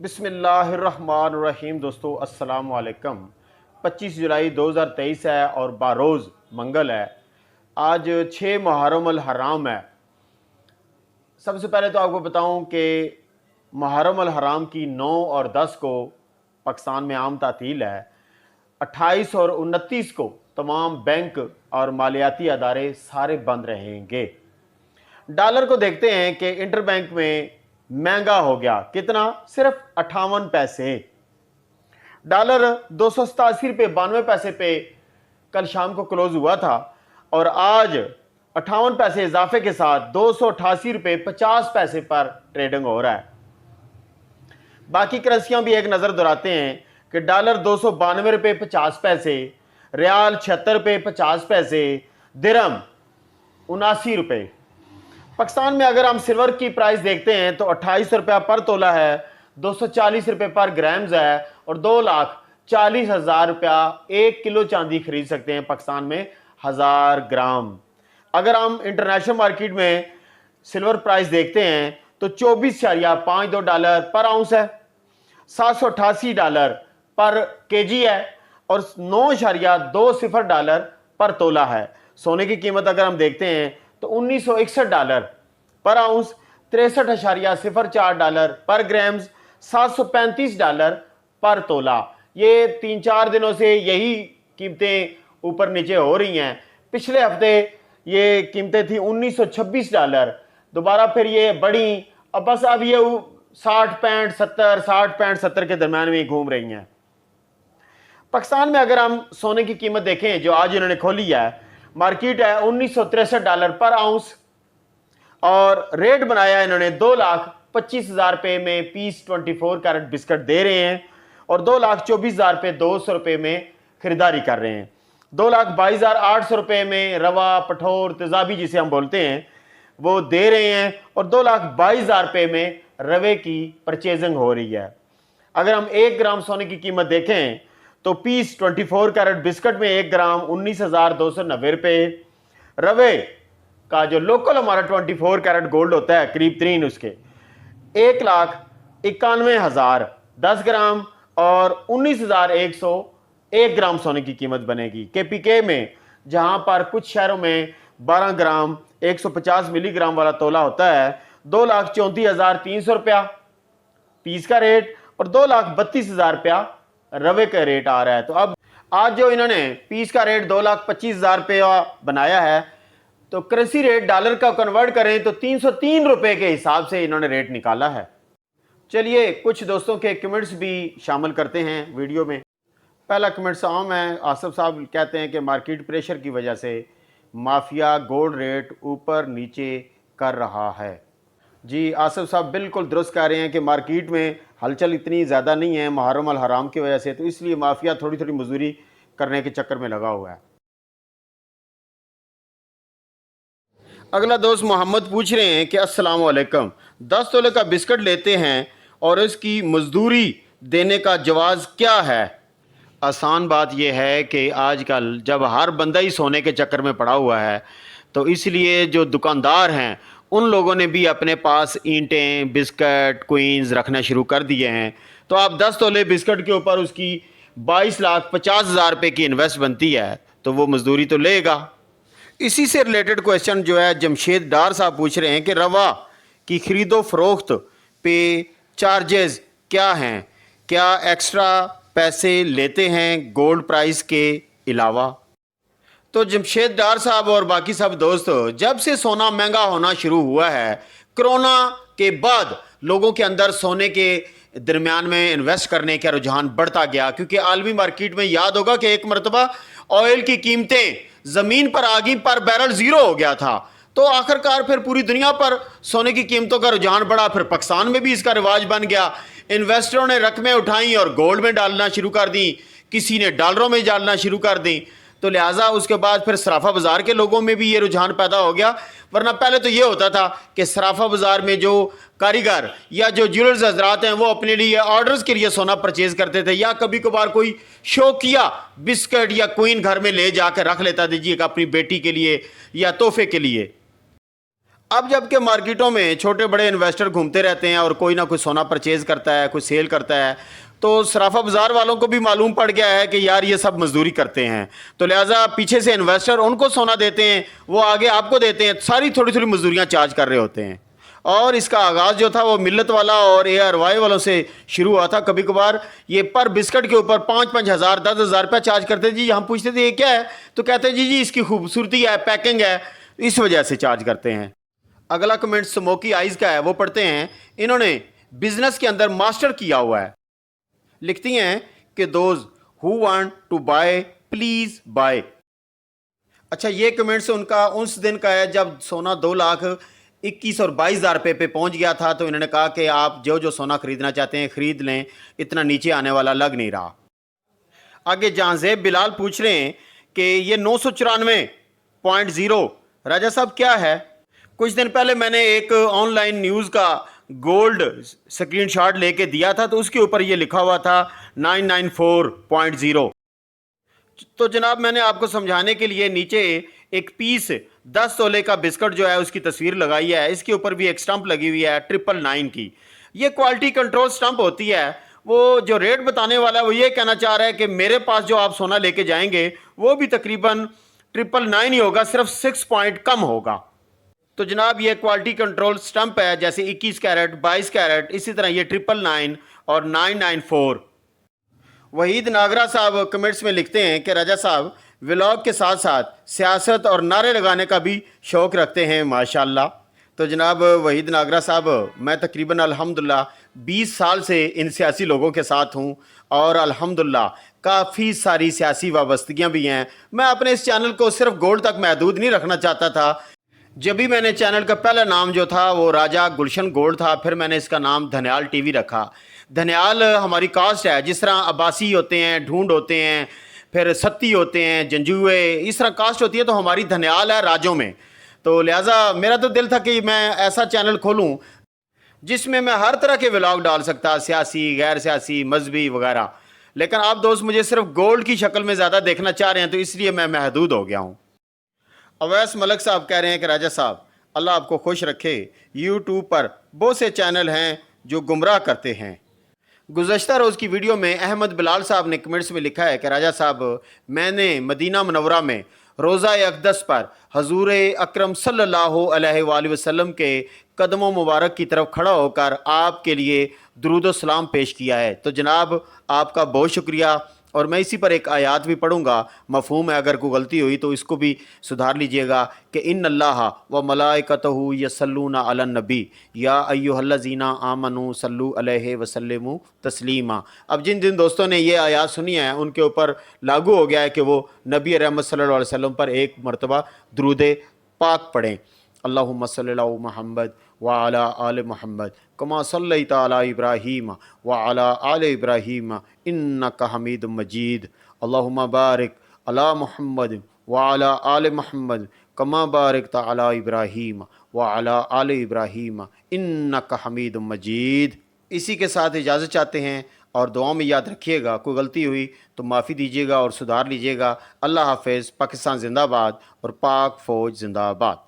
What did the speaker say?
बिस्मिल्लाहिर्रहमानिर्रहीम। दोस्तों अस्सलाम वालेकुम। 25 जुलाई 2023 है और बारोज़ मंगल है। आज 6 मुहर्रम अल हराम है। सबसे पहले तो आपको बताऊं कि मुहर्रम अल हराम की 9 और 10 को पाकिस्तान में आम तातील है। 28 और 29 को तमाम बैंक और मालियाती अदारे सारे बंद रहेंगे। डॉलर को देखते हैं कि इंटर बैंक में महंगा हो गया। कितना? सिर्फ 58 पैसे। डॉलर 287 रुपये 92 पैसे पे कल शाम को क्लोज हुआ था और आज 58 पैसे इजाफे के साथ 288 रुपये 50 पैसे पर ट्रेडिंग हो रहा है। बाकी करेंसियां भी एक नज़र दोहराते हैं कि डॉलर 292 रुपये 50 पैसे, रियाल 76 रुपये 50 पैसे, दिरहम 79 रुपये। पाकिस्तान में अगर हम सिल्वर की प्राइस देखते हैं तो 28 रुपया पर तोला है, 240 रुपये पर ग्राम्स है और 2,40,000 रुपया 1 किलो चांदी खरीद सकते हैं पाकिस्तान में 1000 ग्राम। अगर हम इंटरनेशनल मार्केट में सिल्वर प्राइस देखते हैं तो 24.52 डॉलर पर आउंस है, 788 डॉलर पर केजी है और 9.20 डॉलर पर तोला है। सोने की कीमत अगर हम देखते हैं तो 1961 डॉलर पर आउंस, 63.04 डॉलर पर ग्राम्स, 735 डॉलर पर तोला। ये 3-4 दिनों से यही कीमतें ऊपर नीचे हो रही हैं। पिछले हफ्ते ये कीमतें थी 1926 डॉलर, दोबारा फिर ये बढ़ी, अब बस अब ये 60-65-70 के दरम्यान में घूम रही हैं। पाकिस्तान में अगर हम सोने की कीमत देखें जो आज इन्होंने खोली है, मार्केट है 1963 डॉलर पर आउंस और रेट बनाया इन्होंने 2,25,000 रुपये में पीस 24 कैरेट बिस्किट दे रहे हैं और 2,24,000 रुपये 200 रुपये में खरीदारी कर रहे हैं। 2,22,800 रुपये में रवा, पठोर, तेजाबी जिसे हम बोलते हैं वो दे रहे हैं और 2,22,000 रुपये में रवे की परचेजिंग हो रही है। अगर हम 1 ग्राम सोने की कीमत देखें तो पीस 24 कैरेट बिस्किट में 1 ग्राम 19,290 रुपये, रवे का जो लोकल हमारा 24 कैरेट गोल्ड होता है करीब तरीन उसके 1,91,000 10 ग्राम और 19,100 1 ग्राम सोने की कीमत बनेगी। केपीके में जहां पर कुछ शहरों में 12 ग्राम 150 मिलीग्राम वाला तोला होता है 2,34,300 रुपया पीस का रेट और 2,32,000 रुपया रवे का रेट आ रहा है। तो अब आज जो इन्होंने पीस का रेट 2,25,000 रुपया बनाया है तो करेंसी रेट डॉलर का कन्वर्ट करें तो 303 रुपये के हिसाब से इन्होंने रेट निकाला है। चलिए कुछ दोस्तों के कमेंट्स भी शामिल करते हैं वीडियो में। पहला कमेंट्स आम है। आसिफ साहब कहते हैं कि मार्केट प्रेशर की वजह से माफिया गोल्ड रेट ऊपर नीचे कर रहा है। जी आसिफ साहब बिल्कुल दुरुस्त कह रहे हैं कि मार्केट में हलचल इतनी ज़्यादा नहीं है मुहर्रम अल हराम की वजह से, तो इसलिए माफिया थोड़ी थोड़ी मजदूरी करने के चक्कर में लगा हुआ है। अगला दोस्त मोहम्मद पूछ रहे हैं कि अस्सलाम वालेकुम, 10 तोले का बिस्किट लेते हैं और इसकी मजदूरी देने का जवाज़ क्या है? आसान बात यह है कि आजकल जब हर बंदा ही सोने के चक्कर में पड़ा हुआ है तो इसलिए जो दुकानदार हैं उन लोगों ने भी अपने पास ईंटें, बिस्किट, क्वींस रखना शुरू कर दिए हैं। तो आप 10 तोले बिस्किट के ऊपर उसकी 22,50,000 रुपये की इन्वेस्ट बनती है तो वो मजदूरी तो लेगा। इसी से रिलेटेड क्वेश्चन जो है जमशेद डार साहब पूछ रहे हैं कि रवा की ख़रीदो फरोख्त पे चार्जेस क्या हैं? क्या एक्स्ट्रा पैसे लेते हैं गोल्ड प्राइस के अलावा? तो जमशेद डार साहब और बाकी सब दोस्तों, जब से सोना महंगा होना शुरू हुआ है कोरोना के बाद लोगों के अंदर सोने के दरमियान में इन्वेस्ट करने का रुझान बढ़ता गया, क्योंकि आलमी मार्केट में याद होगा कि एक मरतबा ऑयल की कीमतें ज़मीन पर आ गई, पर बैरल ज़ीरो हो गया था। तो आखिरकार फिर पूरी दुनिया पर सोने की कीमतों का रुझान बढ़ा, फिर पाकिस्तान में भी इसका रिवाज बन गया। इन्वेस्टरों ने रकमें उठाई और गोल्ड में डालना शुरू कर दी, किसी ने डॉलरों में डालना शुरू कर दी, तो लिहाजा उसके बाद फिर सराफा बाज़ार के लोगों में भी ये रुझान पैदा हो गया। वरना पहले तो ये होता था कि सराफा बाज़ार में जो कारीगर या जो ज्वेलर्स हजरात हैं वो अपने लिए ऑर्डर्स के लिए सोना परचेज़ करते थे, या कभी कभार कोई शौकिया बिस्किट या क्वीन घर में ले जाकर रख लेता था जी अपनी बेटी के लिए या तोहफे के लिए। अब जबकि मार्केटों में छोटे बड़े इन्वेस्टर घूमते रहते हैं और कोई ना कोई सोना परचेज़ करता है, कोई सेल करता है, तो सराफा बाज़ार वालों को भी मालूम पड़ गया है कि यार ये सब मजदूरी करते हैं, तो लिहाजा पीछे से इन्वेस्टर उनको सोना देते हैं, वो आगे आपको देते हैं, सारी थोड़ी थोड़ी मजदूरियाँ चार्ज कर रहे होते हैं। और इसका आगाज़ जो था वो मिल्लत वाला और ARY वालों से शुरू हुआ था। कभी कभार ये पर बिस्किट के ऊपर 5-5 हज़ार 10,000 रुपया चार्ज करते जी। हम पूछते थे ये क्या है, तो कहते हैं जी इसकी खूबसूरती है, पैकिंग है, इस वजह से चार्ज करते हैं। अगला कमेंट स्मोकी आइज़ का है, वो पढ़ते हैं। इन्होंने बिजनेस के अंदर मास्टर किया हुआ है। लिखती हैं कि those who want to buy please buy. अच्छा, ये कमेंट से उनका उस दिन का है जब सोना 2,21,000 और 22,000 रुपये पे पहुंच गया था, तो इन्होंने कहा कि आप जो जो सोना खरीदना चाहते हैं खरीद लें, इतना नीचे आने वाला लग नहीं रहा। आगे जहांजेब बिलाल पूछ रहे हैं कि ये 994.0 राजा साहब क्या है। कुछ दिन पहले मैंने एक ऑनलाइन न्यूज़ का गोल्ड स्क्रीनशॉट लेके दिया था, तो उसके ऊपर ये लिखा हुआ था 994.0। तो जनाब मैंने आपको समझाने के लिए नीचे एक पीस 10 तोले का बिस्किट जो है उसकी तस्वीर लगाई है। इसके ऊपर भी एक स्टंप लगी हुई है 999 की। ये क्वालिटी कंट्रोल स्टंप होती है। वो जो रेट बताने वाला है वो ये कहना चाह रहा है कि मेरे पास जो आप सोना लेके जाएंगे वो भी तकरीबन 999 ही होगा, सिर्फ 6 पॉइंट कम होगा। तो जनाब ये क्वालिटी कंट्रोल स्टंप है, जैसे 21 कैरेट 22 कैरेट, इसी तरह ये 999 और 994। वहीद नागरा साहब कमेंट्स में लिखते हैं कि राजा साहब व्लॉग के साथ साथ सियासत और नारे लगाने का भी शौक़ रखते हैं माशाल्लाह। तो जनाब वहीद नागरा साहब, मैं तकरीबन अल्हम्दुलिल्लाह 20 साल से इन सियासी लोगों के साथ हूँ और अल्हम्दुलिल्लाह काफ़ी सारी सियासी वाबस्तगियाँ भी हैं। मैं अपने इस चैनल को सिर्फ गोल्ड तक महदूद नहीं रखना चाहता था। जब भी मैंने चैनल का पहला नाम जो था वो राजा गुलशन गोल्ड था, फिर मैंने इसका नाम धनियाल TV रखा। धनियाल हमारी कास्ट है, जिस तरह अब्बासी होते हैं, ढूंढ होते हैं, फिर सत्ती होते हैं, जंजुए, इस तरह कास्ट होती है, तो हमारी धनियाल है राजों में। तो लिहाजा मेरा तो दिल था कि मैं ऐसा चैनल खोलूं जिसमें मैं हर तरह के व्लॉग डाल सकता, सियासी, गैर सियासी, मजहबी वगैरह। लेकिन आप दोस्त मुझे सिर्फ गोल्ड की शक्ल में ज़्यादा देखना चाह रहे हैं, तो इसलिए मैं महदूद हो गया हूँ। अवैस मलक साहब कह रहे हैं कि राजा साहब अल्लाह आपको खुश रखे। यूट्यूब पर बहुत से चैनल हैं जो गुमराह करते हैं। गुज़श्ता रोज़ की वीडियो में अहमद बिलाल साहब ने कमेंट्स में लिखा है कि राजा साहब मैंने मदीना मुनव्वरा में रोज़ा अक़दस पर हजूर अकरम सल्लल्लाहु अलैहि वसल्लम के कदमों मुबारक की तरफ खड़ा होकर आपके लिए दुरूद व सलाम पेश किया है। तो जनाब आपका बहुत शुक्रिया, और मैं इसी पर एक आयत भी पढ़ूंगा। मफ़हूम है अगर कोई गलती हुई तो इसको भी सुधार लीजिएगा कि इन्नल्लाह व मलाइकतहु यसल्लूना अलन नबी या अय्युहल्लज़ीना आमनू सल्लु अलैहि वसल्लिमु तस्लीमा। अब जिन जिन दोस्तों ने ये आयत सुनी है उनके ऊपर लागू हो गया है कि वो नबी रहमत सल्लल्लाहु अलैहि वसल्लम पर एक मरतबा दुरूद पाक पढ़ें। अल्लाहुम्मा सल्ली अला मुहम्मद व अला आले मुहम्मद कमा सल्लैता अला इब्राहीम व अला आले इब्राहीम इन्नका हमीदुम मजीद। अल्लाहुम्मा बारिक अला मुहम्मद व अला आले मुहम्मद कमा बारिकता अला इब्राहीम व अला आले इब्राहीम इन्नका हमीदुम मजीद। इसी के साथ इजाज़त चाहते हैं और दुआ में याद रखिएगा, कोई गलती हुई तो माफ़ी दीजिएगा और सुधार लीजिएगा। अल्लाह हाफ़िज़। पाकिस्तान ज़िंदाबाद और पाक फ़ौज ज़िंदाबाद।